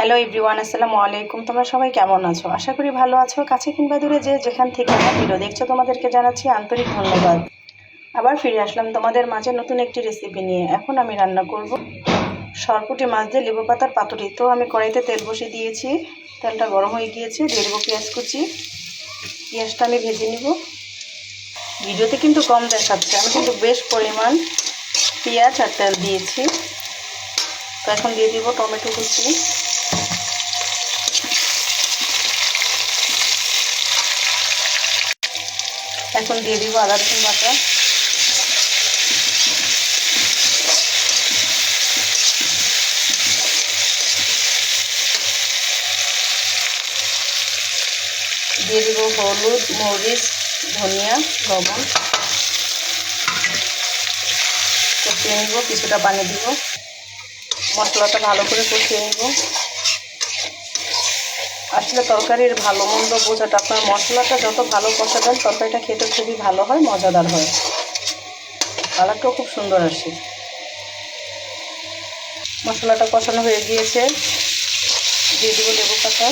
Hello everyone, আসসালামু আলাইকুম। তোমরা সবাই কেমন আছো? আশা করি ভালো আছো। কাছে কিংবা দূরে যে যেখান থেকে আমার ভিডিও দেখছো তোমাদেরকে জানাচ্ছি আন্তরিক ধন্যবাদ। আবার ফিরে আসলাম তোমাদের মাঝে নতুন একটি রেসিপি নিয়ে। এখন আমি রান্না করব সরপুঁটি মাছ দিয়ে লেবু পাতার পাতুরি। তো আমি কড়াইতে তেল বসিয়ে দিয়েছি, তেলটা গরম হয়ে গিয়েছে, দিয়ে দেবো পেঁয়াজ কুচি। পেঁয়াজটা আমি ভেজে নিব। ভিডিওতে কিন্তু কম দেখাচ্ছে, আমি কিন্তু বেশ পরিমাণ পেঁয়াজ আর তেল দিয়েছি। তো এখন দিয়ে দিব টমেটো কুচি, এখন দিয়ে দিব আদা রসুন বাটা, দিয়ে দিব হলুদ, মরিচ, ধনিয়া, লবণ, কষিয়ে নিব। কিছুটা পানি দিব, মশলাটা ভালো করে কষিয়ে নিব। আসলে তরকারির ভালো মন্দ বোঝাটা আপনার মশলাটা যত ভালো কষাবেন তরকারিটা খেতে খুবই ভালো হয়, মজাদার হয়, কালারটাও খুব সুন্দর আসে। মশলাটা কষানো হয়ে গিয়েছে, দিয়ে দেবো লেবু পাতা,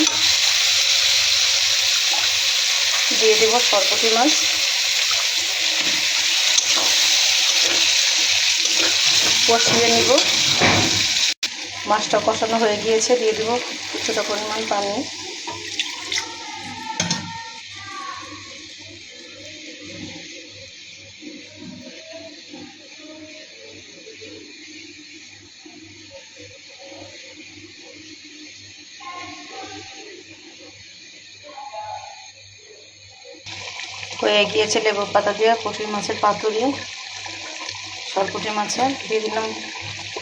দিয়ে দেবো সরপুঁটি মাছ, কষিয়ে নিব। মাছটা কষানো হয়ে গিয়েছে, দিয়ে দেবো কিছুটা পরিমাণ পানি। হয়ে গিয়েছে লেবু পাতা দিয়ে পুঁটি মাছের পাতুরি। সরপুঁটি মাছে দিয়ে দিলাম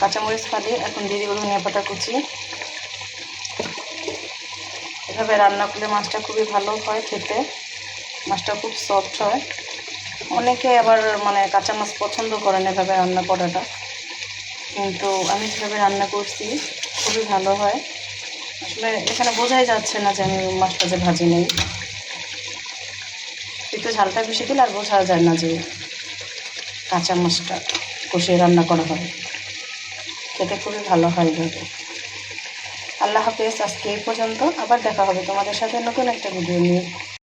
কাঁচামরিচ ফালি, এখন দিয়ে দিব ধনিয়া পাতা কুচি। এভাবে রান্না করলে মাছটা খুবই ভালো হয় খেতে, মাছটা খুব সফট হয়। অনেকে আবার কাঁচা মাছ পছন্দ করেন এভাবে রান্না করাটা, কিন্তু আমি যেভাবে রান্না করছি খুবই ভালো হয়। আসলে এখানে বোঝাই যাচ্ছে না যে আমি মাছটা যে ভাজি নেই, একটু ঝালটা বেশি দিলে আর বোঝা যায় না যে কাঁচা মাছটা কষিয়ে রান্না করা হয়। খেতে খুবই ভালো হয় এভাবে। আল্লাহ হাফেজ। আজকে এই পর্যন্ত, আবার দেখা হবে তোমাদের সাথে নতুন একটা ভিডিও নিয়ে।